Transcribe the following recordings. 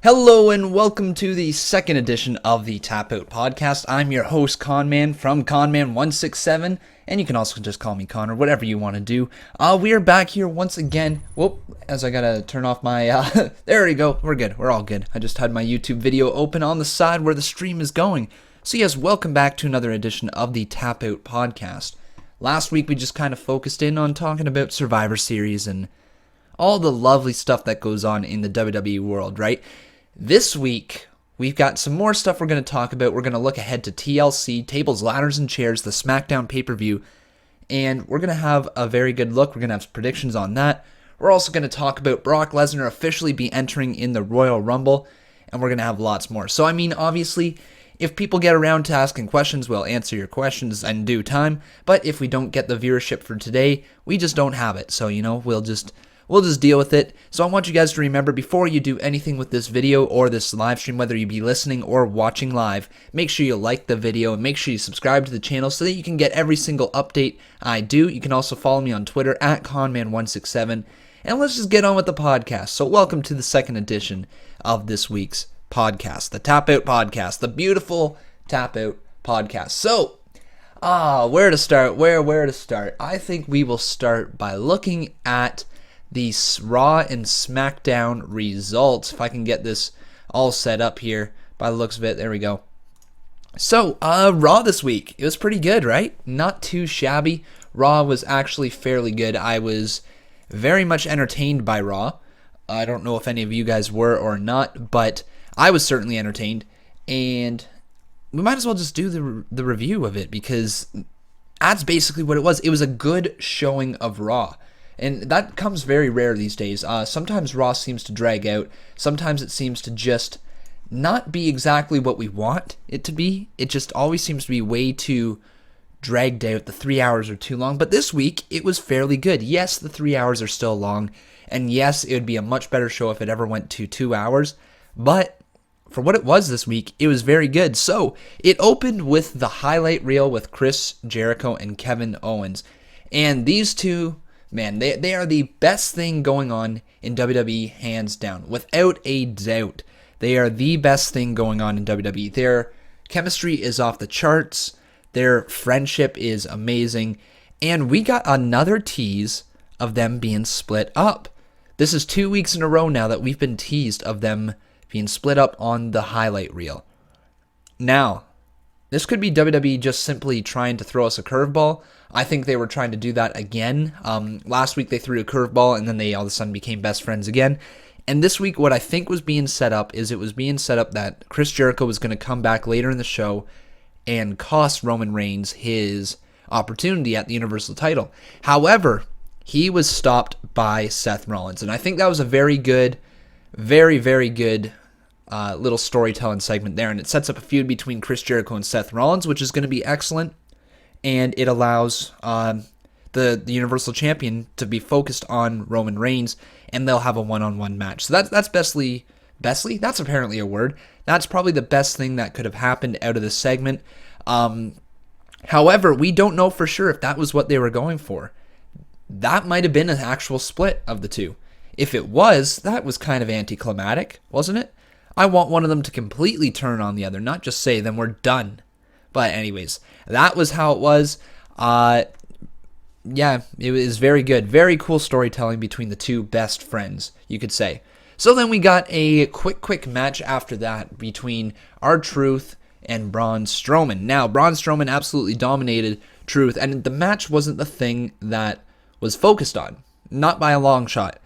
Hello and welcome to the second edition of the TapOut podcast. I'm your host Conman from Conman167, and you can also just call me Connor, whatever you want to do. We are back here once again. Whoop, as I gotta turn off my, there we go, we're good, we're all good. I just had my YouTube video open on the side where the stream is going. So yes, welcome back to another edition of the TapOut podcast. Last week we just kind of focused in on talking about Survivor Series and all the lovely stuff that goes on in the WWE world, right? This week, we've got some more stuff we're going to talk about. We're going to look ahead to TLC, Tables, Ladders, and Chairs, the Smackdown pay-per-view, and we're going to have a very good look. We're going to have some predictions on that. We're also going to talk about Brock Lesnar officially be entering in the Royal Rumble, and we're going to have lots more. So, I mean, obviously, if people get around to asking questions, we'll answer your questions in due time, but if we don't get the viewership for today, we just don't have it. So, we'll just deal with it. So I want you guys to remember, before you do anything with this video or this live stream, whether you be listening or watching live, make sure you like the video and make sure you subscribe to the channel so that you can get every single update I do. You can also follow me on Twitter at Conman167. And let's just get on with the podcast. So welcome to the second edition of this week's podcast, the TapOut podcast, the beautiful TapOut podcast. So, where to start? Where to start? I think we will start by looking at the Raw and Smackdown results. If I can get this all set up here by the looks of it. There we go. So, Raw this week. It was pretty good, right? Not too shabby. Raw was actually fairly good. I was very much entertained by Raw. I don't know if any of you guys were or not, but I was certainly entertained. And we might as well just do the review of it, because that's basically what it was. It was a good showing of Raw. And that comes very rare these days. Sometimes Raw seems to drag out. Sometimes it seems to just not be exactly what we want it to be. It just always seems to be way too dragged out. The 3 hours are too long. But this week, it was fairly good. Yes, the 3 hours are still long. And yes, it would be a much better show if it ever went to 2 hours. But for what it was this week, it was very good. So, it opened with the highlight reel with Chris Jericho and Kevin Owens. And these two, man, they are the best thing going on in WWE, hands down. Without a doubt. They are the best thing going on in WWE. Their chemistry is off the charts. Their friendship is amazing. And we got another tease of them being split up. This is 2 weeks in a row now that we've been teased of them being split up on the highlight reel. Now, this could be WWE just simply trying to throw us a curveball. I think they were trying to do that again. Last week they threw a curveball and then they all of a sudden became best friends again. And this week what I think was being set up is it was being set up that Chris Jericho was going to come back later in the show and cost Roman Reigns his opportunity at the Universal title. However, he was stopped by Seth Rollins. And I think that was a very good, very, very good little storytelling segment there. And it sets up a feud between Chris Jericho and Seth Rollins, which is going to be excellent. And it allows the Universal Champion to be focused on Roman Reigns, and they'll have a one-on-one match. So that's bestly? That's apparently a word. That's probably the best thing that could have happened out of this segment. However, we don't know for sure if that was what they were going for. That might have been an actual split of the two. If it was, that was kind of anticlimactic, wasn't it? I want one of them to completely turn on the other, not just say, then we're done. But anyways, that was how it was. Yeah, it was very good. Very cool storytelling between the two best friends, you could say. So then we got a quick match after that between R-Truth and Braun Strowman. Now, Braun Strowman absolutely dominated Truth, and the match wasn't the thing that was focused on. Not by a long shot.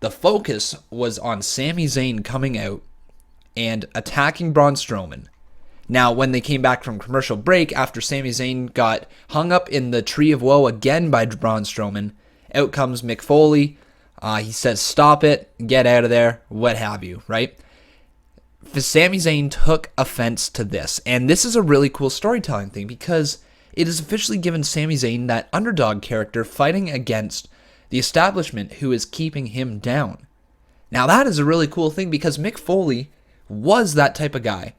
The focus was on Sami Zayn coming out and attacking Braun Strowman. Now, when they came back from commercial break, after Sami Zayn got hung up in the Tree of Woe again by Braun Strowman, out comes Mick Foley. He says, stop it, get out of there, what have you, right? Sami Zayn took offense to this, and this is a really cool storytelling thing, because it has officially given Sami Zayn that underdog character fighting against the establishment who is keeping him down. Now, that is a really cool thing, because Mick Foley was that type of guy.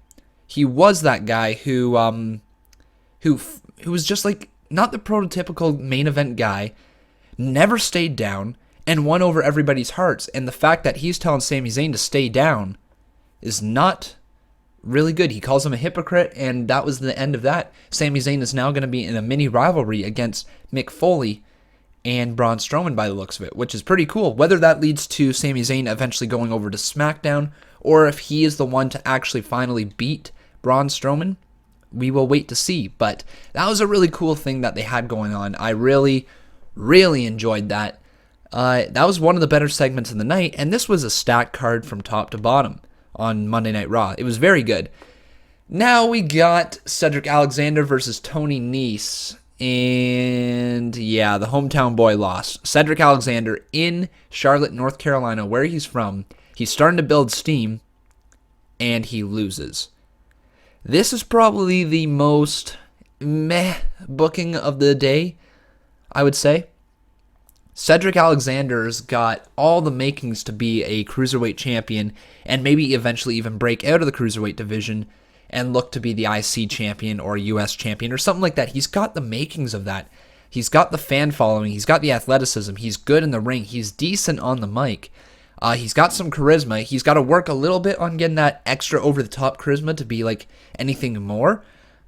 He was that guy who was just like not the prototypical main event guy, never stayed down, and won over everybody's hearts. And the fact that he's telling Sami Zayn to stay down is not really good. He calls him a hypocrite, and that was the end of that. Sami Zayn is now going to be in a mini rivalry against Mick Foley and Braun Strowman by the looks of it, which is pretty cool. Whether that leads to Sami Zayn eventually going over to Smackdown, or if he is the one to actually finally beat Braun Strowman, we will wait to see. But that was a really cool thing that they had going on. I really, really enjoyed that. That was one of the better segments of the night, and this was a stacked card from top to bottom on Monday Night Raw. It was very good. Now we got Cedric Alexander versus Tony Nese. And yeah, the hometown boy lost. Cedric Alexander in Charlotte, North Carolina, where he's from. He's starting to build steam, and he loses. This is probably the most meh booking of the day, I would say. Cedric Alexander's got all the makings to be a cruiserweight champion and maybe eventually even break out of the cruiserweight division and look to be the IC champion or US champion or something like that. He's got the makings of that. He's got the fan following. He's got the athleticism. He's good in the ring. He's decent on the mic. He's got some charisma. He's got to work a little bit on getting that extra over-the-top charisma to be like anything more.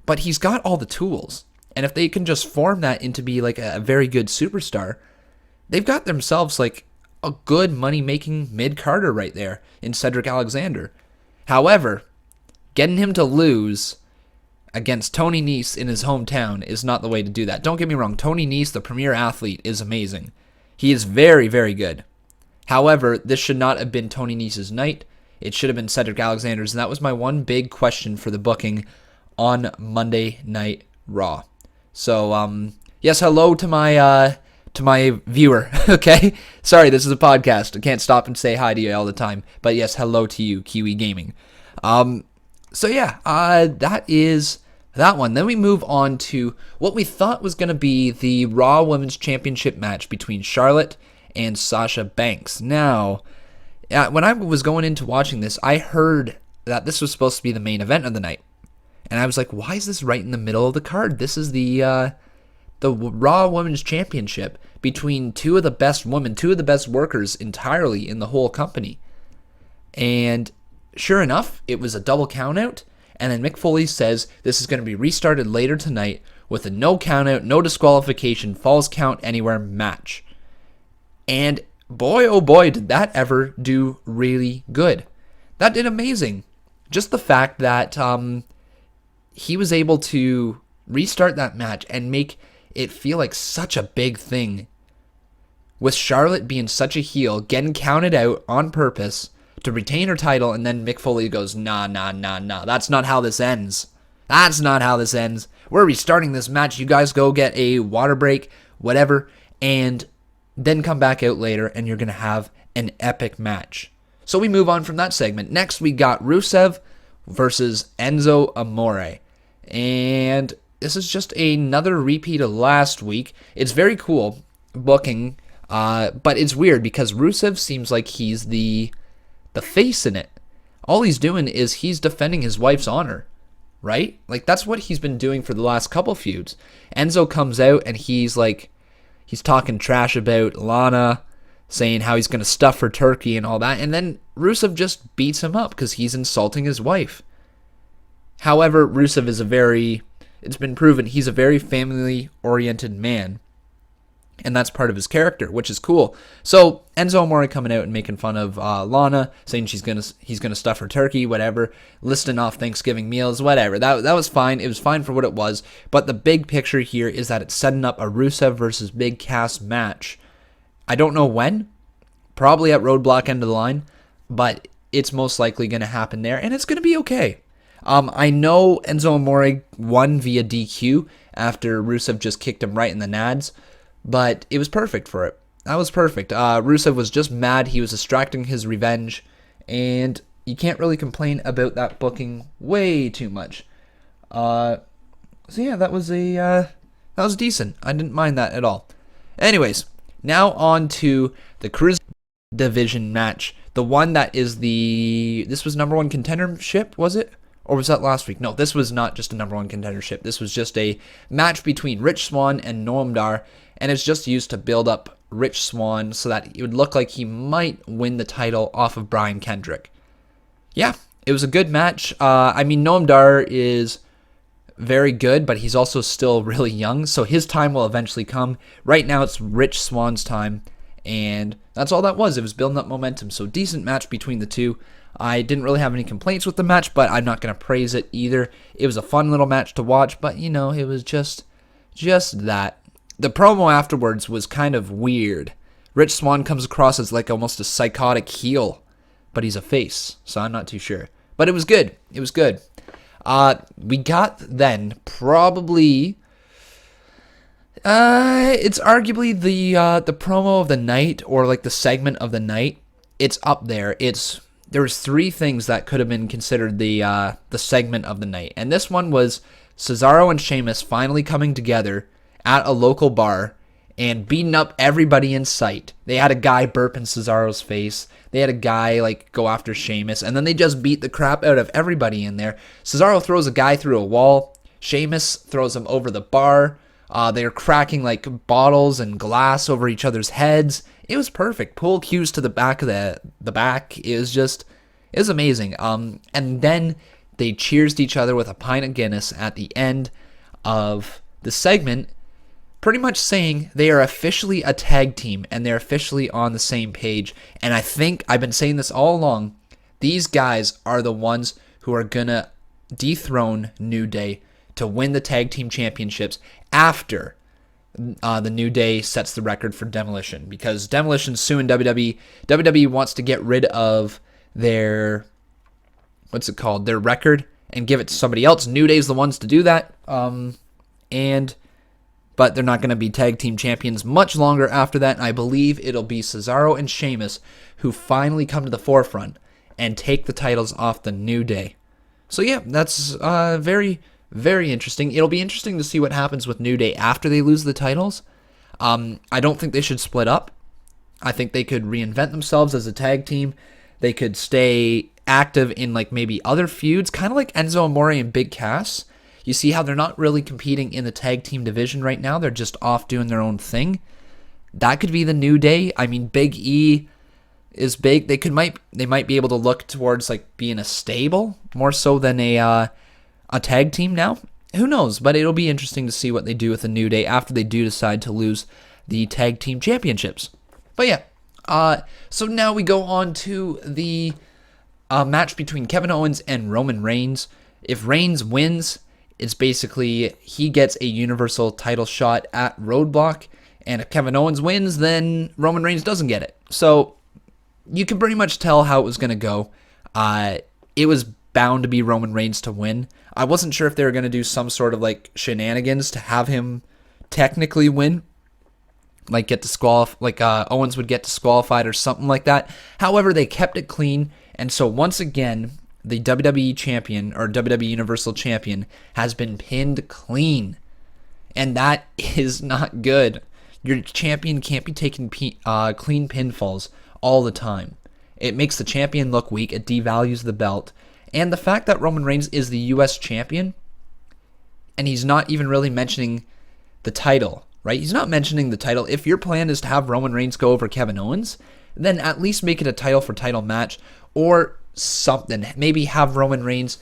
But he's got all the tools. And if they can just form that into be like a very good superstar, they've got themselves like a good money-making mid-carder right there in Cedric Alexander. However, getting him to lose against Tony Nese in his hometown is not the way to do that. Don't get me wrong. Tony Nese, the premier athlete, is amazing. He is very, very good. However, this should not have been Tony Nese's night. It should have been Cedric Alexander's, and that was my one big question for the booking on Monday Night Raw. So, yes, hello to my viewer, okay? Sorry, this is a podcast. I can't stop and say hi to you all the time. But yes, hello to you, Kiwi Gaming. So yeah, that is that one. Then we move on to what we thought was going to be the Raw Women's Championship match between Charlotte and Sasha Banks. Now, when I was going into watching this, I heard that this was supposed to be the main event of the night. And I was like, why is this right in the middle of the card? This is the Raw Women's Championship between two of the best women, two of the best workers entirely in the whole company. And sure enough, it was a double countout, and then Mick Foley says this is going to be restarted later tonight with a no countout, no disqualification, falls count anywhere match. And boy, oh boy, did that ever do really good. That did amazing. Just the fact that he was able to restart that match and make it feel like such a big thing. With Charlotte being such a heel, getting counted out on purpose to retain her title, and then Mick Foley goes, nah, that's not how this ends. That's not how this ends. We're restarting this match. You guys go get a water break, whatever, and then come back out later, and you're going to have an epic match. So we move on from that segment. Next, we got Rusev versus Enzo Amore. And this is just another repeat of last week. It's very cool booking, but it's weird because Rusev seems like he's the face in it. All he's doing is he's defending his wife's honor, right? Like, that's what he's been doing for the last couple feuds. Enzo comes out and he's talking trash about Lana, saying how he's going to stuff her turkey and all that, and then Rusev just beats him up because he's insulting his wife. However, Rusev is it's been proven he's a very family-oriented man, and that's part of his character, which is cool. So Enzo Amore coming out and making fun of Lana, saying he's gonna stuff her turkey, whatever, listing off Thanksgiving meals, whatever. That was fine. It was fine for what it was. But the big picture here is that it's setting up a Rusev versus Big Cass match. I don't know when, probably at Roadblock End of the Line, but it's most likely going to happen there, and it's going to be okay. I know Enzo Amore won via DQ after Rusev just kicked him right in the nads, but it was perfect for it. That was perfect. Rusev was just mad. He was extracting his revenge, and you can't really complain about that booking way too much. So yeah, that was decent. I didn't mind that at all. Anyways, now on to the Cruiserweight Division match. The one that is this was number one contendership, was it? Or was that last week? No, this was not just a number one contendership. This was just a match between Rich Swann and Noam Dar, and it's just used to build up Rich Swann so that it would look like he might win the title off of Brian Kendrick. Yeah, It was a good match. Noam Dar is very good, but he's also still really young, so his time will eventually come. Right now, it's Rich Swann's time, and that's all that was. It was building up momentum, so decent match between the two. I didn't really have any complaints with the match, but I'm not going to praise it either. It was a fun little match to watch, but, it was just that. The promo afterwards was kind of weird. Rich Swann comes across as like almost a psychotic heel, but he's a face, so I'm not too sure. But it was good. It was good. We got then probably... it's arguably the promo of the night, or like the segment of the night. It's up there. There was three things that could have been considered the segment of the night, and this one was Cesaro and Sheamus finally coming together at a local bar and beating up everybody in sight. They had a guy burp in Cesaro's face. They had a guy go after Sheamus, and then they just beat the crap out of everybody in there. Cesaro throws a guy through a wall. Sheamus throws him over the bar. They're cracking bottles and glass over each other's heads. It was perfect. Pull cues to the back of the back. It was amazing. And then they cheersed each other with a pint of Guinness at the end of the segment, pretty much saying they are officially a tag team and they're officially on the same page. And I think I've been saying this all along. These guys are the ones who are going to dethrone New Day to win the tag team championships after the New Day sets the record for Demolition. Because Demolition's suing WWE. WWE wants to get rid of their, their record and give it to somebody else. New Day's the ones to do that. But they're not going to be tag team champions much longer after that. And I believe it'll be Cesaro and Sheamus who finally come to the forefront and take the titles off the New Day. So yeah, that's very, very interesting. It'll be interesting to see what happens with New Day after they lose the titles. I don't think they should split up. I think they could reinvent themselves as a tag team. They could stay active in maybe other feuds, kind of like Enzo Amore and Big Cass. You see how they're not really competing in the tag team division right now. They're just off doing their own thing. That could be the New Day. I mean, Big E is big. They might be able to look towards being a stable more so than a tag team now. Who knows? But it'll be interesting to see what they do with the New Day after they do decide to lose the tag team championships. But yeah, so now we go on to the match between Kevin Owens and Roman Reigns. If Reigns wins, it's basically he gets a Universal title shot at Roadblock, and if Kevin Owens wins, then Roman Reigns doesn't get it. So you can pretty much tell how it was going to go. It was bound to be Roman Reigns to win. I wasn't sure if they were going to do some sort of shenanigans to have him technically win, get disqualified, Owens would get disqualified or something like that. However, they kept it clean, and so once again, the WWE Champion, or WWE Universal Champion, has been pinned clean. And that is not good. Your champion can't be taking clean pinfalls all the time. It makes the champion look weak. It devalues the belt. And the fact that Roman Reigns is the U.S. Champion, and he's not even really mentioning the title, right? He's not mentioning the title. If your plan is to have Roman Reigns go over Kevin Owens, then at least make it a title-for-title match, or something. Maybe have Roman Reigns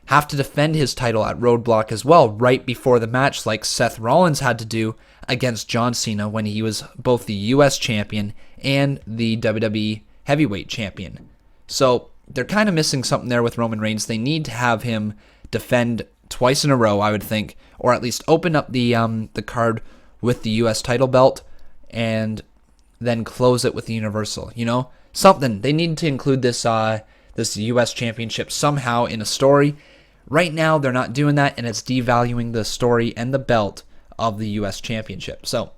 have to defend his title at Roadblock as well right before the match, like Seth Rollins had to do against John Cena when he was both the US champion and the WWE heavyweight champion. So they're kind of missing something there with Roman Reigns. They need to have him defend twice in a row, I would think, or at least open up the card with the US title belt then close it with the Universal, you know? Something. They need to include this U.S. Championship somehow in a story. Right now, they're not doing that, and it's devaluing the story and the belt of the U.S. Championship. So,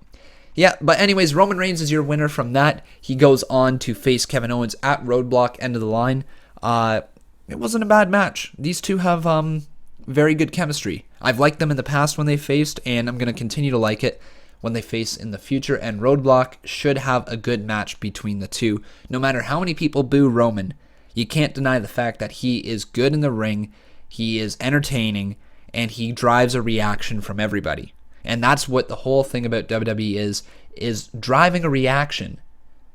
yeah, but anyways, Roman Reigns is your winner from that. He goes on to face Kevin Owens at Roadblock, end of the line. It wasn't a bad match. These two have very good chemistry. I've liked them in the past when they faced, and I'm going to continue to like it when they face in the future, and Roadblock should have a good match between the two. No matter how many people boo Roman, you can't deny the fact that he is good in the ring, he is entertaining, and he drives a reaction from everybody. And that's what the whole thing about WWE is driving a reaction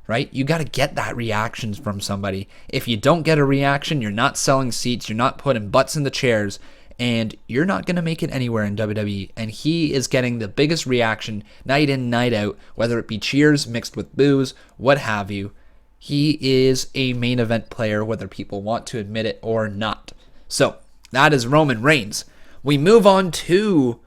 right? You got to get that reaction from somebody. If you don't get a reaction, you're not selling seats, you're not putting butts in the chairs, and you're not going to make it anywhere in WWE. And he is getting the biggest reaction night in, night out, whether it be cheers mixed with boos, what have you. He is a main event player, whether people want to admit it or not. So, that is Roman Reigns. We move on to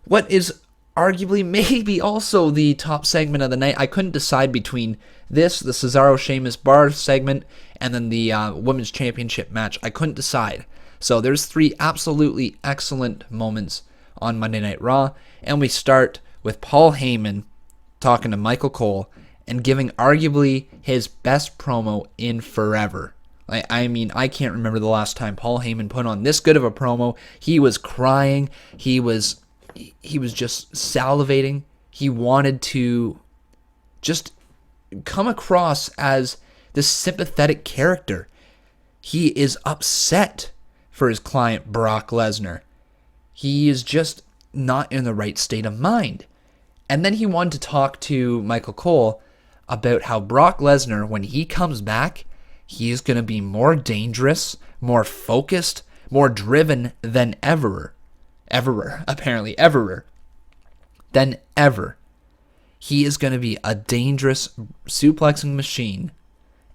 what is arguably maybe also the top segment of the night. I couldn't decide between this, the Cesaro-Sheamus bar segment, and then the Women's Championship match. I couldn't decide. So there's 3 absolutely excellent moments on Monday Night Raw, and we start with Paul Heyman talking to Michael Cole and giving arguably his best promo in forever. I mean, I can't remember the last time Paul Heyman put on this good of a promo. He was crying. He was just salivating. He wanted to just come across as this sympathetic character. He is upset for his client, Brock Lesnar. He is just not in the right state of mind. And then he wanted to talk to Michael Cole about how Brock Lesnar, when he comes back, he is going to be more dangerous, more focused, more driven than ever. Than ever. He is going to be a dangerous suplexing machine.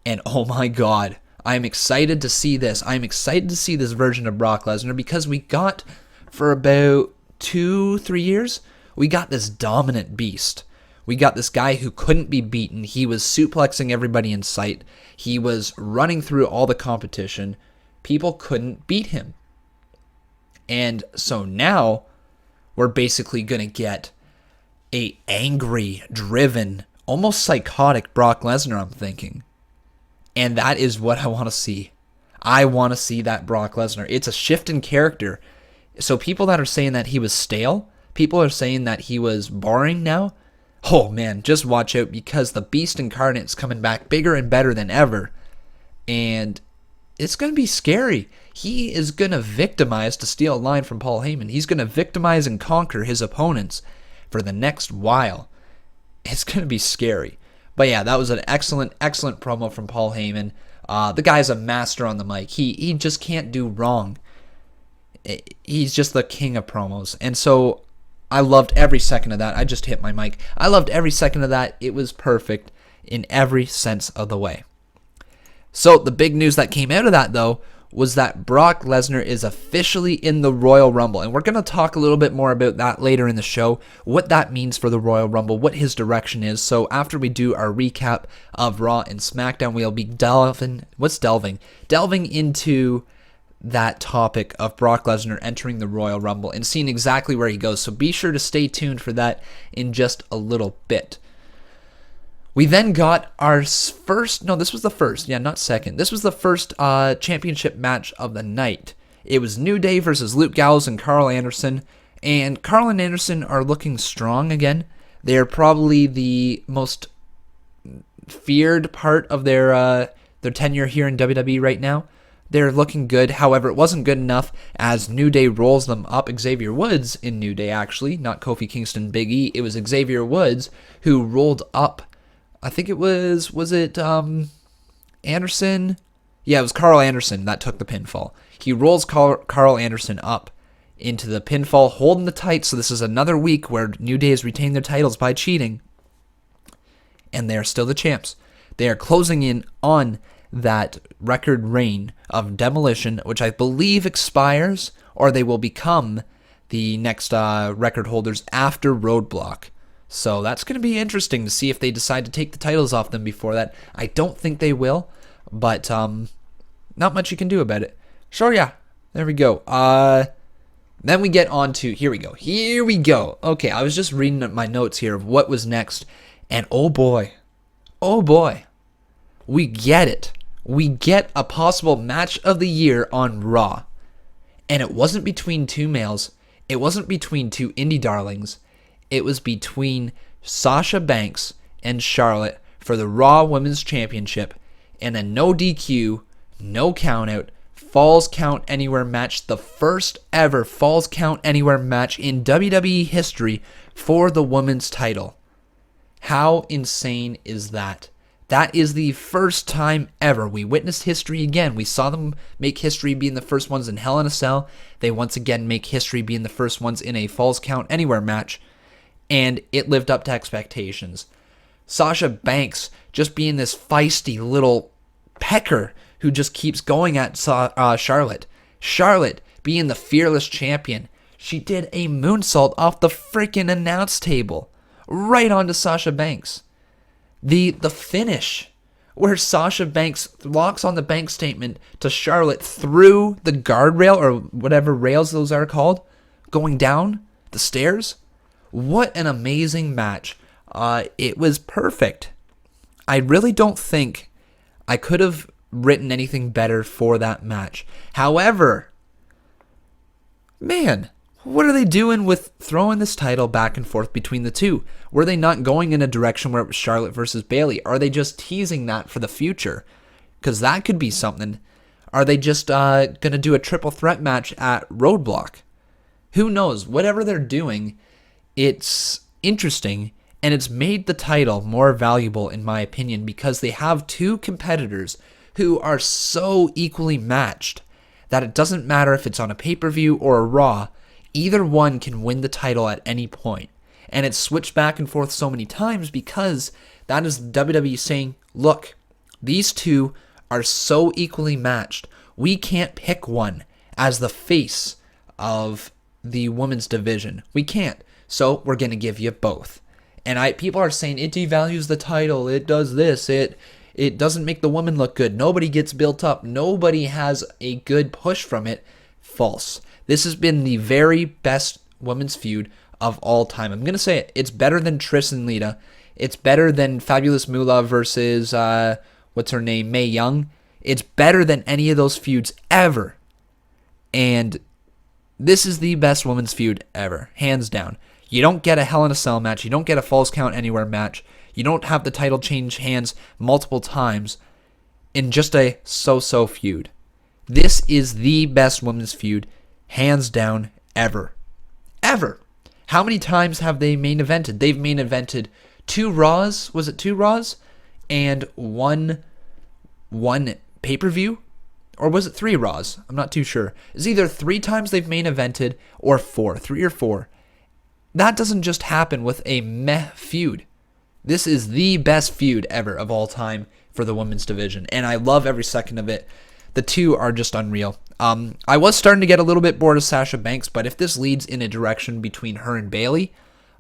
And oh my God, I'm excited to see this. I'm excited to see this version of Brock Lesnar because we got, for about 2-3 years, we got this dominant beast. We got this guy who couldn't be beaten. He was suplexing everybody in sight. He was running through all the competition. People couldn't beat him. And so now we're basically going to get a angry, driven, almost psychotic Brock Lesnar, I'm thinking. And that is what I want to see. I want to see that Brock Lesnar. It's a shift in character. So people that are saying that he was stale, people are saying that he was boring now, oh man, just watch out because the Beast Incarnate is coming back bigger and better than ever. And it's going to be scary. He is going to victimize, to steal a line from Paul Heyman, he's going to victimize and conquer his opponents for the next while. It's going to be scary. But yeah, that was an excellent, excellent promo from Paul Heyman. The guy's a master on the mic. He just can't do wrong. He's just the king of promos. And so I loved every second of that. I just hit my mic. I loved every second of that. It was perfect in every sense of the way. So the big news that came out of that, though, was that Brock Lesnar is officially in the Royal Rumble. And we're going to talk a little bit more about that later in the show, what that means for the Royal Rumble, what his direction is. So after we do our recap of Raw and SmackDown, we'll be delving into that topic of Brock Lesnar entering the Royal Rumble and seeing exactly where he goes. So be sure to stay tuned for that in just a little bit. We then got our first, no, this was the first, yeah, not second. This was the first championship match of the night. It was New Day versus Luke Gallows and Carl Anderson. And Carl and Anderson are looking strong again. They are probably the most feared part of their tenure here in WWE right now. They're looking good. However, it wasn't good enough as New Day rolls them up. Xavier Woods in New Day, actually, not Kofi Kingston, Big E. It was Xavier Woods who rolled up. I think it was it Anderson? Yeah, it was Carl Anderson that took the pinfall. He rolls Carl Anderson up into the pinfall, holding the tights. So this is another week where New Day has retained their titles by cheating. And they are still the champs. They are closing in on that record reign of Demolition, which I believe expires, or they will become the next record holders after Roadblock. So that's going to be interesting to see if they decide to take the titles off them before that. I don't think they will, but not much you can do about it. Sure, yeah, there we go. Then we get on to, here we go. Okay, I was just reading my notes here of what was next, and oh boy, we get it. We get a possible match of the year on Raw. And it wasn't between two males. It wasn't between two indie darlings. It was between Sasha Banks and Charlotte for the Raw Women's Championship in a no DQ, no countout, Falls Count Anywhere match. The first ever Falls Count Anywhere match in WWE history for the women's title. How insane is that? That is the first time ever. We witnessed history again. We saw them make history being the first ones in Hell in a Cell. They once again make history being the first ones in a Falls Count Anywhere match. And it lived up to expectations. Sasha Banks just being this feisty little pecker who just keeps going at Charlotte. Charlotte being the fearless champion. She did a moonsault off the freaking announce table right onto Sasha Banks. The finish where Sasha Banks locks on the bank statement to Charlotte through the guardrail or whatever rails those are called, going down the stairs. What an amazing match. It was perfect. I really don't think I could have written anything better for that match. However, man, what are they doing with throwing this title back and forth between the two? Were they not going in a direction where it was Charlotte versus Bayley? Are they just teasing that for the future? Because that could be something. Are they just going to do a triple threat match at Roadblock? Who knows? Whatever they're doing, it's interesting, and it's made the title more valuable in my opinion because they have two competitors who are so equally matched that it doesn't matter if it's on a pay-per-view or a Raw. Either one can win the title at any point. And it's switched back and forth so many times because that is WWE saying, look, these two are so equally matched. We can't pick one as the face of the women's division. We can't. So we're going to give you both. And people are saying it devalues the title. It does this. It doesn't make the woman look good. Nobody gets built up. Nobody has a good push from it. False. This has been the very best women's feud of all time. I'm going to say it. It's better than Trish and Lita. It's better than Fabulous Moolah versus, what's her name, Mae Young. It's better than any of those feuds ever. And this is the best women's feud ever. Hands down. You don't get a Hell in a Cell match. You don't get a Falls Count Anywhere match. You don't have the title change hands multiple times in just a so-so feud. This is the best women's feud, hands down, ever. Ever. How many times have they main evented? They've main evented 2 Raws. Was it 2 Raws? And one pay-per-view? Or was it 3 Raws? I'm not too sure. It's either 3 times they've main evented or 4. 3 or 4. That doesn't just happen with a meh feud. This is the best feud ever of all time for the women's division. And I love every second of it. The two are just unreal. I was starting to get a little bit bored of Sasha Banks, but if this leads in a direction between her and Bayley,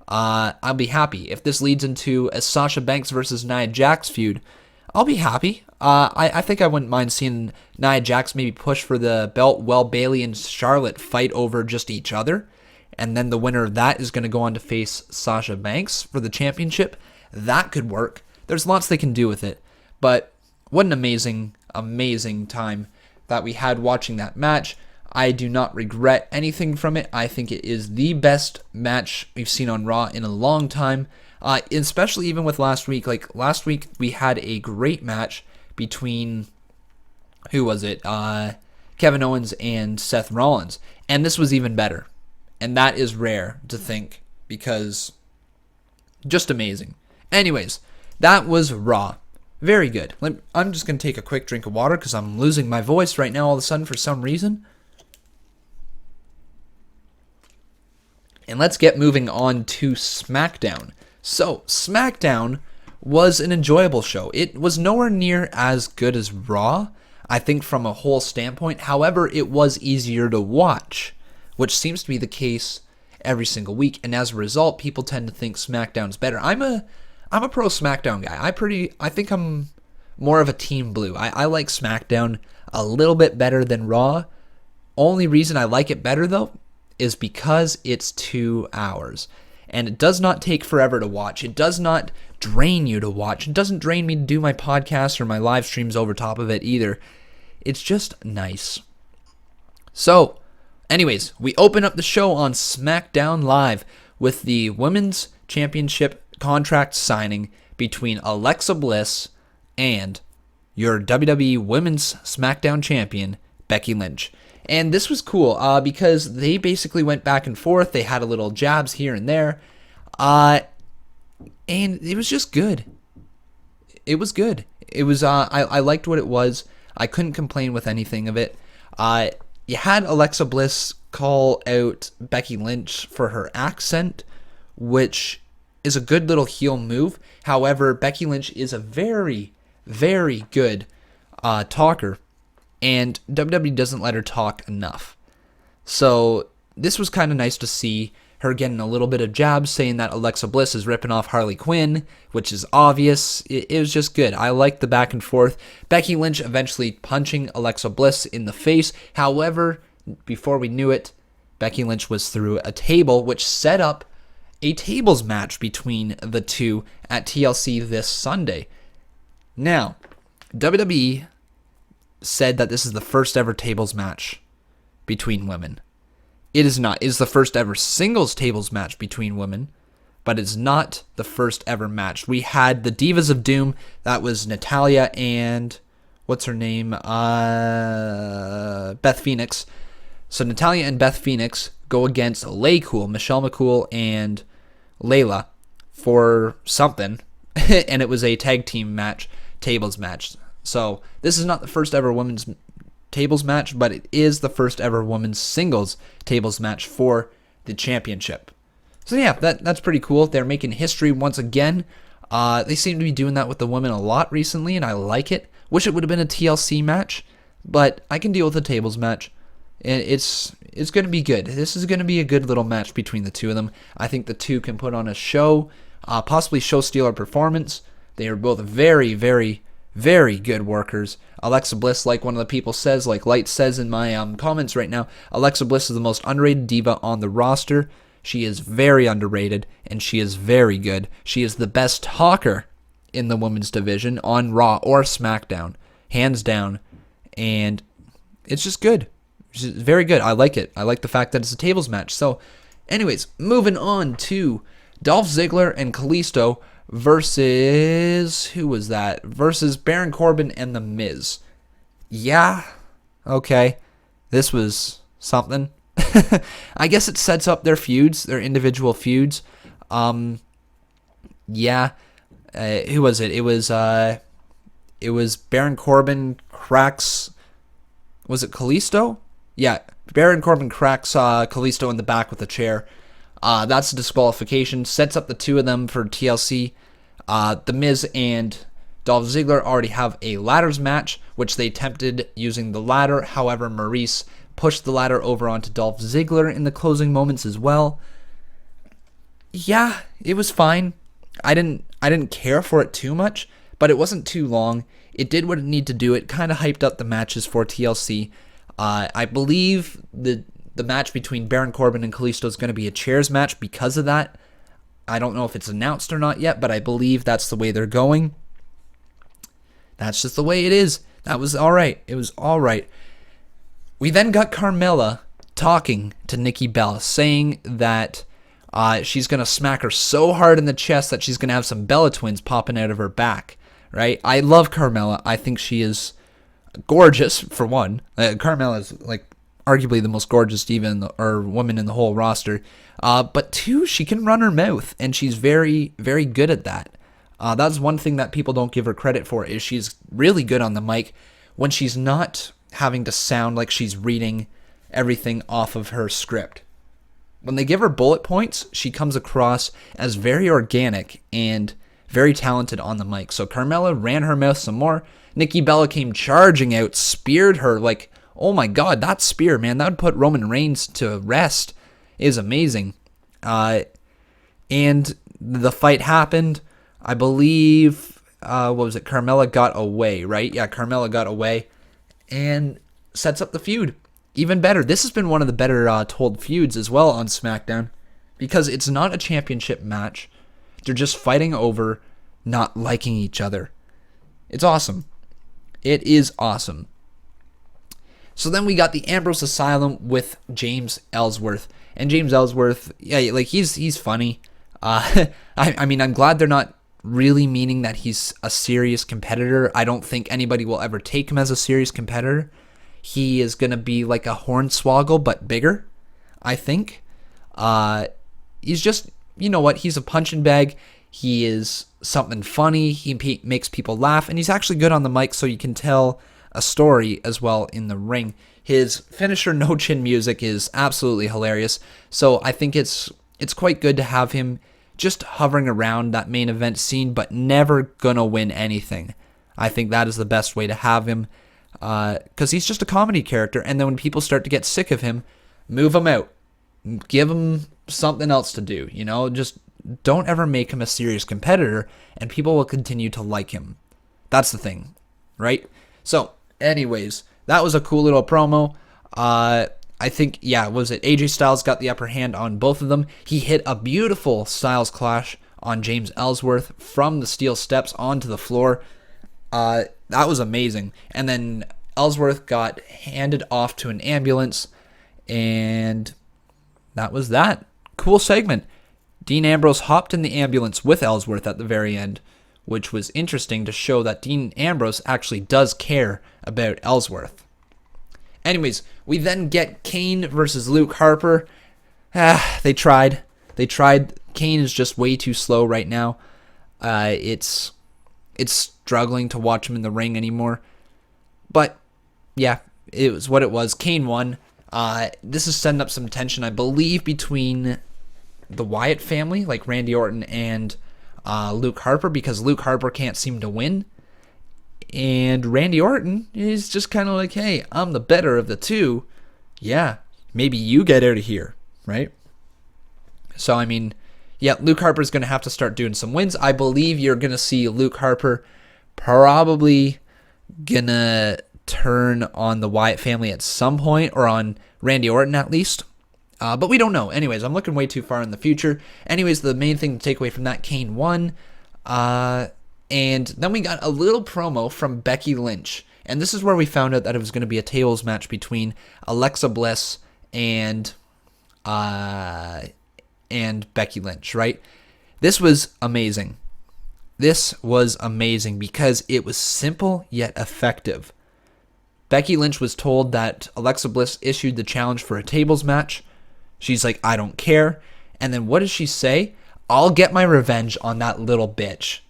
I'll be happy. If this leads into a Sasha Banks versus Nia Jax feud, I'll be happy. I think I wouldn't mind seeing Nia Jax maybe push for the belt while Bayley and Charlotte fight over just each other. And then the winner of that is going to go on to face Sasha Banks for the championship. That could work. There's lots they can do with it. But what an amazing, amazing time that we had watching that match. I do not regret anything from it. I think it is the best match we've seen on Raw in a long time. Especially even with last week. Like last week we had a great match between, who was it? Kevin Owens and Seth Rollins. And this was even better. And that is rare to think because just amazing. Anyways, that was Raw. Very good. I'm just going to take a quick drink of water because I'm losing my voice right now all of a sudden for some reason. And let's get moving on to Smackdown. So, Smackdown was an enjoyable show. It was nowhere near as good as Raw, I think from a whole standpoint. However, it was easier to watch, which seems to be the case every single week. And as a result, people tend to think SmackDown's better. I'm a pro SmackDown guy. I think I'm more of a Team Blue. I like SmackDown a little bit better than Raw. Only reason I like it better, though, is because it's 2 hours. And it does not take forever to watch. It does not drain you to watch. It doesn't drain me to do my podcast or my live streams over top of it either. It's just nice. So, anyways, we open up the show on SmackDown Live with the Women's Championship contract signing between Alexa Bliss and your WWE Women's Smackdown Champion, Becky Lynch. And this was cool because they basically went back and forth. They had a little jabs here and there. And it was just good. It was good. It was I liked what it was. I couldn't complain with anything of it. You had Alexa Bliss call out Becky Lynch for her accent, which is a good little heel move. However, Becky Lynch is a very, very good talker, and WWE doesn't let her talk enough. So this was kind of nice to see her getting a little bit of jabs, saying that Alexa Bliss is ripping off Harley Quinn, which is obvious. It was just good. I liked the back and forth. Becky Lynch eventually punching Alexa Bliss in the face. However, before we knew it, Becky Lynch was through a table, which set up a tables match between the two at TLC this Sunday. Now, WWE said that this is the first ever tables match between women. It is not. It is the first ever singles tables match between women, but it's not the first ever match. We had the Divas of Doom. That was Natalya and what's her name? Beth Phoenix. So Natalya and Beth Phoenix go against Michelle McCool, and Layla for something, and it was a tag team match, tables match. So this is not the first ever women's tables match, but it is the first ever women's singles tables match for the championship. So yeah, that's pretty cool. They're making history once again. They seem to be doing that with the women a lot recently, and I like it. Wish it would have been a TLC match, but I can deal with a tables match. And it's going to be good. This is going to be a good little match between the two of them. I think the two can put on a show, possibly show steal a performance. They are both very, very, very good workers. Alexa Bliss, like one of the people says, like Light says in my comments right now, Alexa Bliss is the most underrated diva on the roster. She is very underrated, and she is very good. She is the best talker in the women's division on Raw or SmackDown, hands down. And it's just good. It's very good. I like it. I like the fact that it's a tables match. So, anyways, moving on to Dolph Ziggler and Kalisto versus, who was that? Versus Baron Corbin and The Miz. Yeah, okay. This was something. I guess it sets up their feuds, their individual feuds. Yeah. Who was it? It was Baron Corbin cracks, was it Kalisto? Yeah, Baron Corbin cracks Kalisto in the back with a chair. That's a disqualification. Sets up the two of them for TLC. The Miz and Dolph Ziggler already have a ladders match, which they attempted using the ladder. However, Maurice pushed the ladder over onto Dolph Ziggler in the closing moments as well. Yeah, it was fine. I didn't care for it too much, but it wasn't too long. It did what it needed to do. It kind of hyped up the matches for TLC. I believe the match between Baron Corbin and Kalisto is going to be a chairs match because of that. I don't know if it's announced or not yet, but I believe that's the way they're going. That's just the way it is. That was all right. It was all right. We then got Carmella talking to Nikki Bella, saying that she's going to smack her so hard in the chest that she's going to have some Bella twins popping out of her back. Right? I love Carmella. I think she is gorgeous, for one. Carmella is like arguably the most gorgeous diva or woman in the whole roster. But two, she can run her mouth, and she's very, very good at that. That's one thing that people don't give her credit for, is she's really good on the mic when she's not having to sound like she's reading everything off of her script. When they give her bullet points, she comes across as very organic and very talented on the mic. So Carmella ran her mouth some more. Nikki Bella came charging out, speared her like, oh my god, that spear, man, that would put Roman Reigns to rest. It is amazing. And the fight happened. I believe, what was it? Carmella got away, right? Yeah, Carmella got away and sets up the feud even better. This has been one of the better told feuds as well on SmackDown, because it's not a championship match. They're just fighting over not liking each other. It's awesome. It is awesome. So then we got the Ambrose Asylum with James Ellsworth. And James Ellsworth, yeah, like he's funny. I mean, I'm glad they're not really meaning that he's a serious competitor. I don't think anybody will ever take him as a serious competitor. He is going to be like a Hornswoggle, but bigger, I think. He's just, you know what, he's a punching bag. He is something funny. He makes people laugh, and he's actually good on the mic, so you can tell a story as well in the ring. His finisher no chin music is absolutely hilarious, so I think it's quite good to have him just hovering around that main event scene, but never gonna win anything. I think that is the best way to have him, because he's just a comedy character, and then when people start to get sick of him, move him out. Give him something else to do, just don't ever make him a serious competitor, and people will continue to like him. That's the thing, right? So, anyways, that was a cool little promo. I think, was it AJ Styles got the upper hand on both of them? He hit a beautiful Styles clash on James Ellsworth from the steel steps onto the floor. That was amazing. And then Ellsworth got handed off to an ambulance, and that was that. Cool segment. Dean Ambrose hopped in the ambulance with Ellsworth at the very end, which was interesting to show that Dean Ambrose actually does care about Ellsworth. Anyways, we then get Kane versus Luke Harper. They tried. Kane is just way too slow right now. It's struggling to watch him in the ring anymore. But, yeah, it was what it was. Kane won. This is setting up some tension, I believe, between the Wyatt family, like Randy Orton and Luke Harper, because Luke Harper can't seem to win. And Randy Orton is just kind of like, hey, I'm the better of the two. Yeah, maybe you get out of here, right? So, I mean, yeah, Luke Harper's going to have to start doing some wins. I believe you're going to see Luke Harper probably going to turn on the Wyatt family at some point, or on Randy Orton at least. But we don't know. Anyways, I'm looking way too far in the future. Anyways, the main thing to take away from that, Kane won. And then we got a little promo from Becky Lynch. And this is where we found out that it was going to be a tables match between Alexa Bliss and Becky Lynch, right? This was amazing. This was amazing because it was simple yet effective. Becky Lynch was told that Alexa Bliss issued the challenge for a tables match. She's like, I don't care. And then what does she say? I'll get my revenge on that little bitch.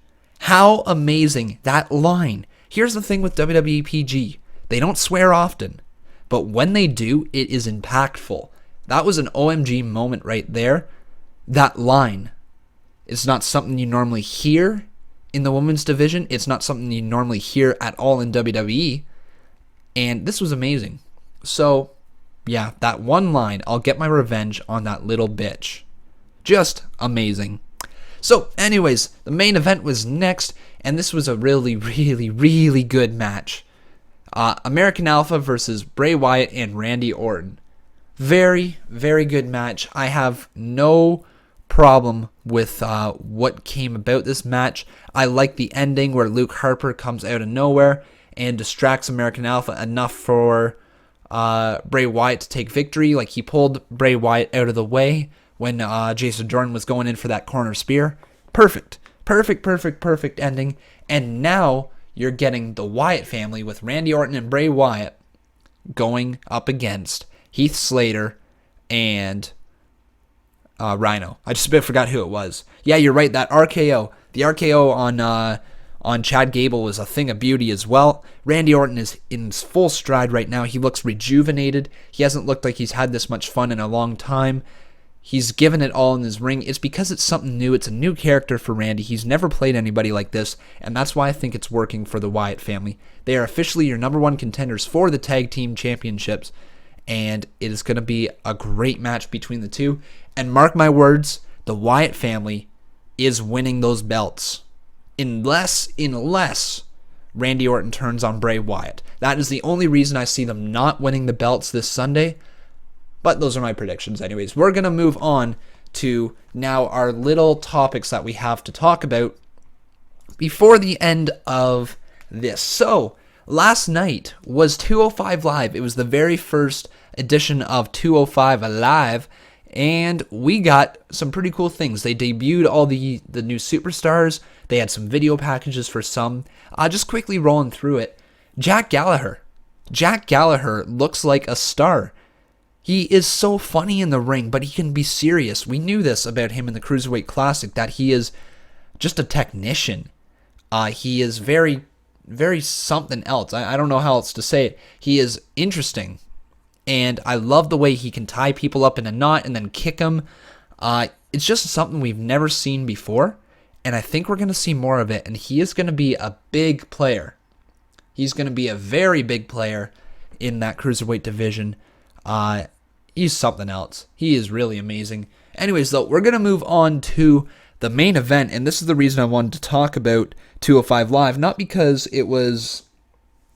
How amazing, that line. Here's the thing with WWE PG. They don't swear often, but when they do, it is impactful. That was an OMG moment right there. That line is not something you normally hear in the women's division. It's not something you normally hear at all in WWE. And this was amazing. So, yeah, that one line, I'll get my revenge on that little bitch. Just amazing. So, anyways, the main event was next, and this was a really, really, really good match. American Alpha versus Bray Wyatt and Randy Orton. Very, very good match. I have no problem with what came about this match. I like the ending where Luke Harper comes out of nowhere and distracts American Alpha enough for Bray Wyatt to take victory. Like, he pulled Bray Wyatt out of the way when Jason Jordan was going in for that corner spear. Perfect ending. And now you're getting the Wyatt family with Randy Orton and Bray Wyatt going up against Heath Slater and Rhino. I just about forgot who it was. Yeah, you're right, that RKO. The RKO on Chad Gable was a thing of beauty as well. Randy Orton is in full stride right now. He looks rejuvenated. He hasn't looked like he's had this much fun in a long time. He's given it all in his ring. It's because it's something new. It's a new character for Randy. He's never played anybody like this, and that's why I think it's working for the Wyatt family. They are officially your number one contenders for the tag team championships, and it is going to be a great match between the two. And mark my words, the Wyatt family is winning those belts. Unless Randy Orton turns on Bray Wyatt. That is the only reason I see them not winning the belts this Sunday. But those are my predictions anyways. We're going to move on to now our little topics that we have to talk about before the end of this. So, last night was 205 Live. It was the very first edition of 205 Live, and we got some pretty cool things. They debuted all the new superstars. They had some video packages for some. Just quickly rolling through it. Jack Gallagher. Jack Gallagher looks like a star. He is so funny in the ring, but he can be serious. We knew this about him in the Cruiserweight Classic, that he is just a technician. He is very, very something else. I don't know how else to say it. He is interesting. And I love the way he can tie people up in a knot and then kick them. It's just something we've never seen before. And I think we're going to see more of it. And he is going to be a big player. He's going to be a very big player in that cruiserweight division. He's something else. He is really amazing. Anyways, though, we're going to move on to the main event. And this is the reason I wanted to talk about 205 Live. Not because it was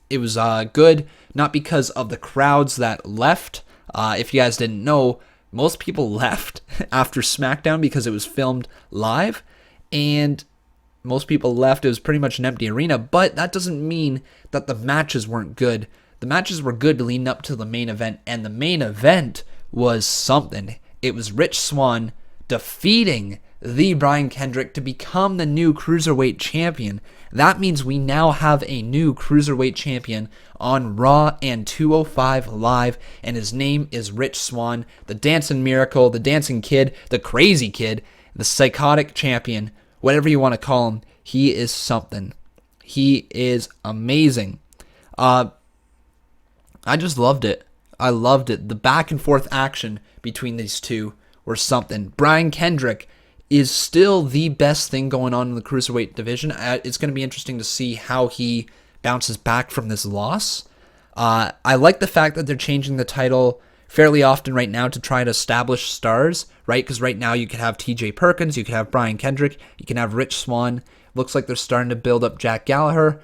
good, not because of the crowds that left. If you guys didn't know, most people left after Smackdown because it was filmed live, and most people left. It was pretty much an empty arena, but that doesn't mean that the matches weren't good. The matches were good leading up to the main event, and the main event was something. It was Rich Swann defeating the Brian Kendrick to become the new Cruiserweight Champion. That means we now have a new Cruiserweight Champion on Raw and 205 Live, and his name is Rich Swann, the Dancing Miracle, the Dancing Kid, the Crazy Kid, the Psychotic Champion, whatever you want to call him. He is something. He is amazing. I just loved it. I loved it. The back and forth action between these two were something. Brian Kendrick is still the best thing going on in the Cruiserweight division. It's going to be interesting to see how he bounces back from this loss. I like the fact that they're changing the title fairly often right now to try to establish stars, right? Because right now you could have TJ Perkins, you could have Brian Kendrick, you can have Rich Swann. Looks like they're starting to build up Jack Gallagher.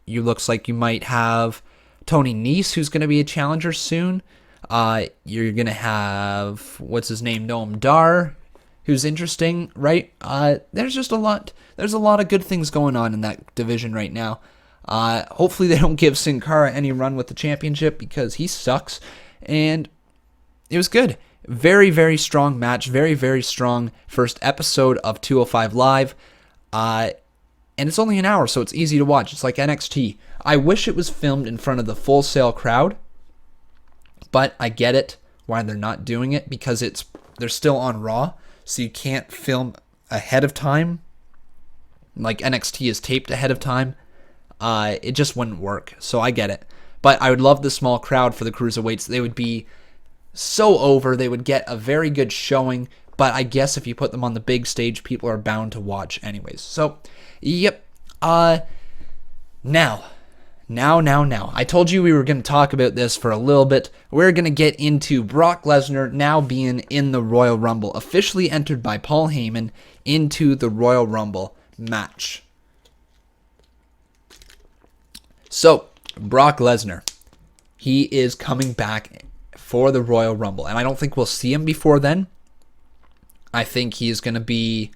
Looks like you might have Tony Nese, who's going to be a challenger soon. You're going to have, what's his name, Noam Dar, who's interesting, right? There's just a lot. There's a lot of good things going on in that division right now. Hopefully they don't give Sin Cara any run with the championship because he sucks. And it was good. Very, very strong match. Very, very strong first episode of 205 Live. And it's only an hour, so it's easy to watch. It's like NXT. I wish it was filmed in front of the Full Sail crowd, but I get it why they're not doing it because they're still on Raw. So you can't film ahead of time. Like NXT is taped ahead of time. It just wouldn't work. So I get it. But I would love the small crowd for the Cruiserweights. They would be so over. They would get a very good showing. But I guess if you put them on the big stage, people are bound to watch anyways. So, yep. Now. I told you we were going to talk about this for a little bit. We're going to get into Brock Lesnar now being in the Royal Rumble, officially entered by Paul Heyman into the Royal Rumble match. So, Brock Lesnar, he is coming back for the Royal Rumble, and I don't think we'll see him before then. I think he's going to be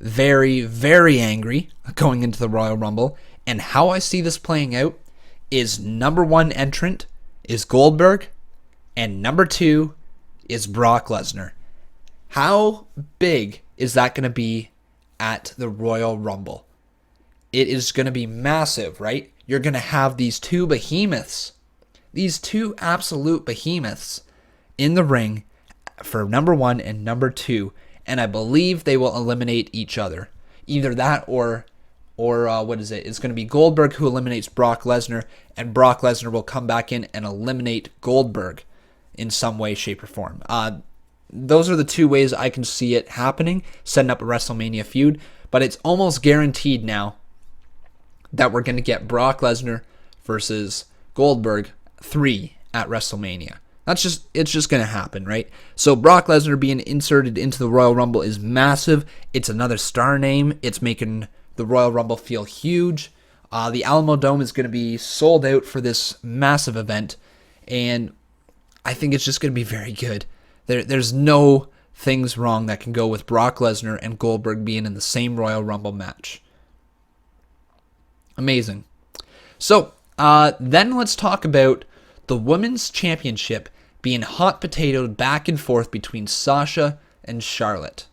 very, very angry going into the Royal Rumble. And how I see this playing out is number one entrant is Goldberg, and number two is Brock Lesnar. How big is that going to be at the Royal Rumble? It is going to be massive, right? You're going to have these two behemoths, these two absolute behemoths in the ring for number one and number two, and I believe they will eliminate each other. Either that or what is it? It's going to be Goldberg who eliminates Brock Lesnar, and Brock Lesnar will come back in and eliminate Goldberg in some way, shape, or form. Those are the two ways I can see it happening, setting up a WrestleMania feud, but it's almost guaranteed now that we're going to get Brock Lesnar versus Goldberg 3 at WrestleMania. It's just going to happen, right? So Brock Lesnar being inserted into the Royal Rumble is massive. It's another star name. It's making the Royal Rumble feel huge. The Alamo Dome is going to be sold out for this massive event, and I think it's just going to be very good. There's no things wrong that can go with Brock Lesnar and Goldberg being in the same Royal Rumble match. Amazing. So, then let's talk about the Women's Championship being hot potatoed back and forth between Sasha and Charlotte.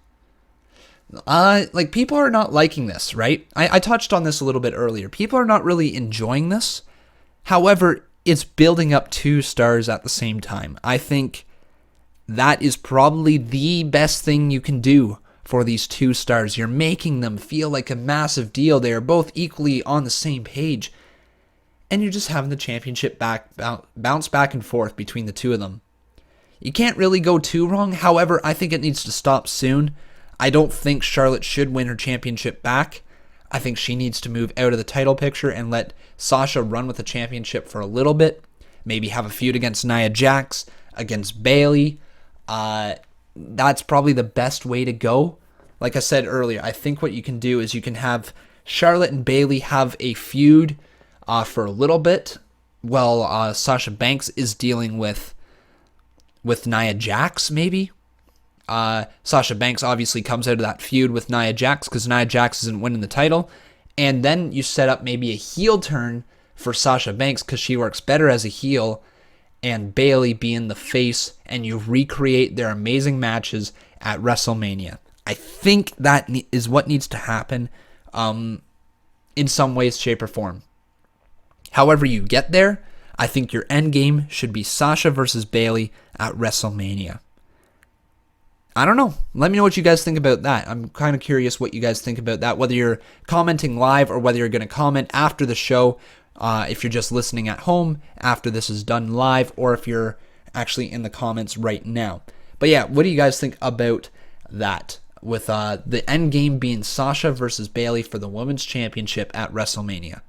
People are not liking this, right? I touched on this a little bit earlier. People are not really enjoying this. However, it's building up two stars at the same time. I think that is probably the best thing you can do for these two stars. You're making them feel like a massive deal. They are both equally on the same page. And you're just having the championship bounce back and forth between the two of them. You can't really go too wrong. However, I think it needs to stop soon. I don't think Charlotte should win her championship back. I think she needs to move out of the title picture and let Sasha run with the championship for a little bit. Maybe have a feud against Nia Jax, against Bayley. That's probably the best way to go. Like I said earlier, I think what you can do is you can have Charlotte and Bayley have a feud for a little bit while Sasha Banks is dealing with Nia Jax, maybe. Sasha Banks obviously comes out of that feud with Nia Jax because Nia Jax isn't winning the title. And then you set up maybe a heel turn for Sasha Banks because she works better as a heel, and Bayley being the face, and you recreate their amazing matches at WrestleMania. I think that is what needs to happen in some ways, shape, or form. However you get there, I think your end game should be Sasha versus Bayley at WrestleMania. I don't know. Let me know what you guys think about that. I'm kind of curious what you guys think about that, whether you're commenting live or whether you're going to comment after the show, if you're just listening at home after this is done live, or if you're actually in the comments right now. But yeah, what do you guys think about that? With the end game being Sasha versus Bayley for the Women's Championship at WrestleMania.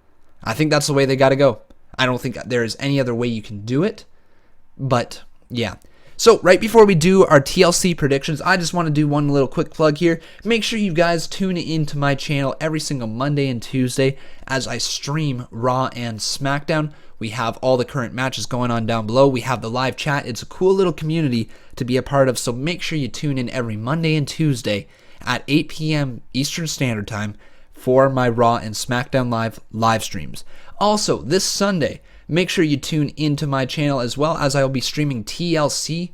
I think that's the way they got to go. I don't think there is any other way you can do it. But yeah. So right before we do our TLC predictions, I just want to do one little quick plug here. Make sure you guys tune into my channel every single Monday and Tuesday as I stream Raw and Smackdown. We have all the current matches going on down below. We have the live chat. It's a cool little community to be a part of, so make sure you tune in every Monday and Tuesday at 8 p.m. Eastern Standard Time for my Raw and Smackdown live streams. Also, this Sunday, make sure you tune into my channel as well, as I will be streaming TLC.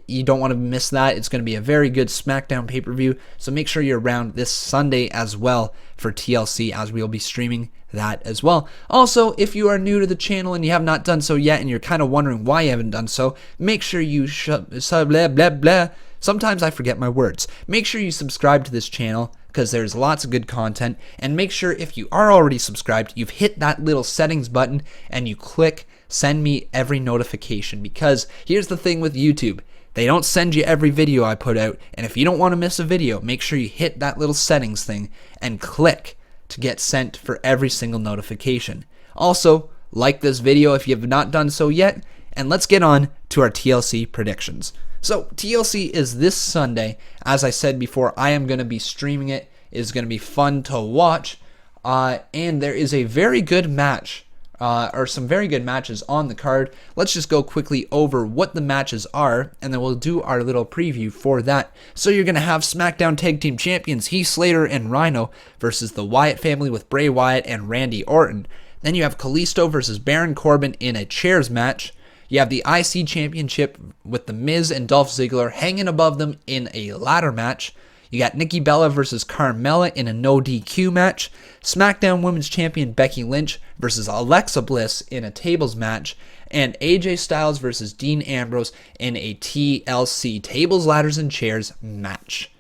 You don't want to miss that. It's going to be a very good Smackdown pay-per-view, so make sure you're around this Sunday as well for TLC, as we will be streaming that as well. Also, if you are new to the channel and you have not done so yet and you're kind of wondering why you haven't done so, make sure you sometimes I forget my words. Make sure you subscribe to this channel because there's lots of good content, and make sure if you are already subscribed, you've hit that little settings button and you click send me every notification, because here's the thing with YouTube. They don't send you every video I put out, and if you don't want to miss a video, make sure you hit that little settings thing and click to get sent for every single notification. Also, like this video if you have not done so yet, and let's get on to our TLC predictions. So, TLC is this Sunday. As I said before, I am going to be streaming it. It is going to be fun to watch, and there is a very good match, or some very good matches on the card. Let's just go quickly over what the matches are, and then we'll do our little preview for that. So you're going to have SmackDown Tag Team Champions Heath Slater and Rhino versus the Wyatt family with Bray Wyatt and Randy Orton. Then you have Kalisto versus Baron Corbin in a chairs match. You have the IC Championship with The Miz and Dolph Ziggler hanging above them in a ladder match. You got Nikki Bella versus Carmella in a no DQ match. SmackDown Women's Champion Becky Lynch versus Alexa Bliss in a tables match. And AJ Styles versus Dean Ambrose in a TLC tables, ladders, and chairs match.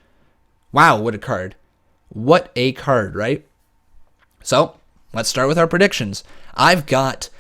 Wow, what a card. What a card, right? So, let's start with our predictions. I've got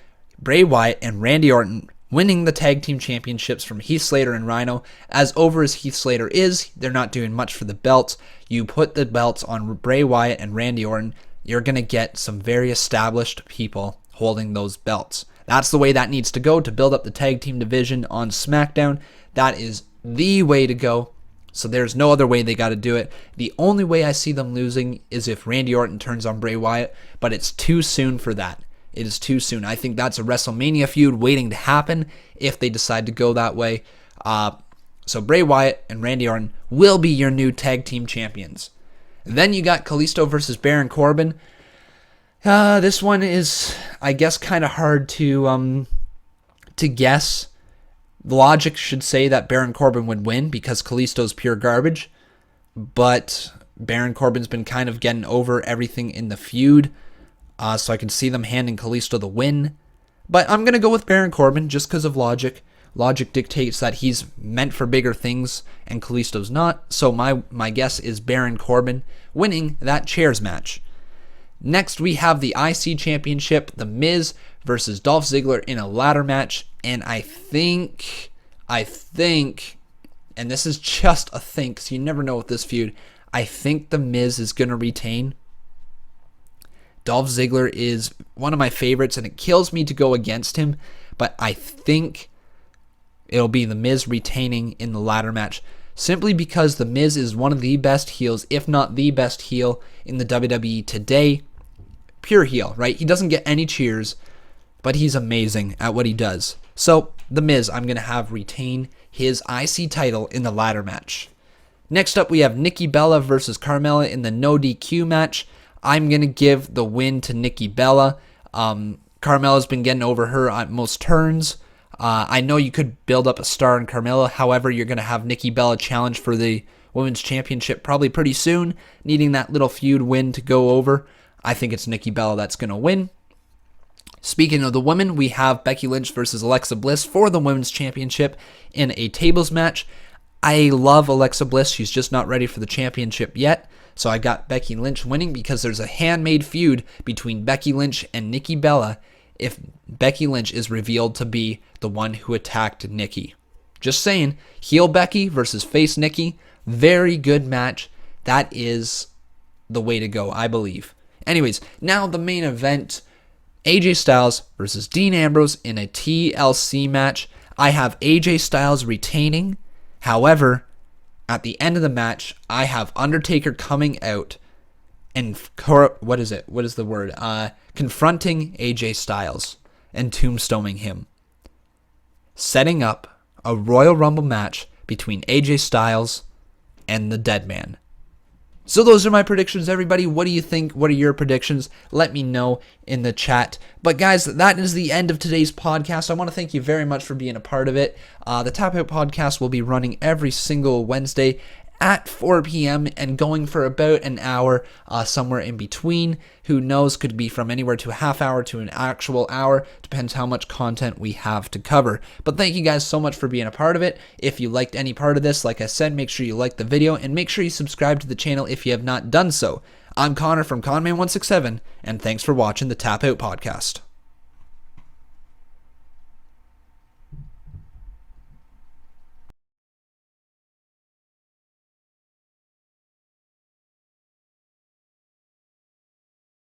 Bray Wyatt and Randy Orton winning the tag team championships from Heath Slater and Rhino. As over as Heath Slater is, they're not doing much for the belts. You put the belts on Bray Wyatt and Randy Orton, you're going to get some very established people holding those belts. That's the way that needs to go to build up the tag team division on SmackDown. That is the way to go. So there's no other way they got to do it. The only way I see them losing is if Randy Orton turns on Bray Wyatt, but it's too soon for that. It is too soon. I think that's a WrestleMania feud waiting to happen if they decide to go that way. So Bray Wyatt and Randy Orton will be your new tag team champions. Then you got Kalisto versus Baron Corbin. This one is, I guess, kind of hard to guess. Logic should say that Baron Corbin would win because Kalisto's pure garbage. But Baron Corbin's been kind of getting over everything in the feud. So I can see them handing Kalisto the win. But I'm going to go with Baron Corbin just because of logic. Logic dictates that he's meant for bigger things and Kalisto's not. So my guess is Baron Corbin winning that chairs match. Next, we have the IC Championship, The Miz versus Dolph Ziggler in a ladder match. And I think, and this is just a think, so you never know with this feud, I think The Miz is going to retain. Dolph Ziggler is one of my favorites, and it kills me to go against him, but I think it'll be The Miz retaining in the ladder match, simply because The Miz is one of the best heels, if not the best heel in the WWE today. Pure heel, right? He doesn't get any cheers, but he's amazing at what he does. So, The Miz, I'm going to have retain his IC title in the ladder match. Next up, we have Nikki Bella versus Carmella in the no DQ match. I'm going to give the win to Nikki Bella. Carmella's been getting over her at most turns. I know you could build up a star in Carmella. However, you're going to have Nikki Bella challenge for the Women's Championship probably pretty soon, needing that little feud win to go over. I think it's Nikki Bella that's going to win. Speaking of the women, we have Becky Lynch versus Alexa Bliss for the Women's Championship in a tables match. I love Alexa Bliss. She's just not ready for the championship yet. So I got Becky Lynch winning because there's a handmade feud between Becky Lynch and Nikki Bella if Becky Lynch is revealed to be the one who attacked Nikki. Just saying, heel Becky versus face Nikki. Very good match. That is the way to go, I believe. Anyways, now the main event, AJ Styles versus Dean Ambrose in a TLC match. I have AJ Styles retaining. However, at the end of the match, I have Undertaker coming out and confronting AJ Styles and tombstoning him, setting up a Royal Rumble match between AJ Styles and the Dead Man. So those are my predictions, everybody. What do you think? What are your predictions? Let me know in the chat. But guys, that is the end of today's podcast. I want to thank you very much for being a part of it. The TapOut podcast will be running every single Wednesday at 4 p.m. and going for about an hour, somewhere in between. Who knows, could be from anywhere to a half hour to an actual hour. Depends how much content we have to cover. But thank you guys so much for being a part of it. If you liked any part of this, like I said, make sure you like the video and make sure you subscribe to the channel if you have not done so. I'm Connor from Conman167, and thanks for watching the TapOut podcast.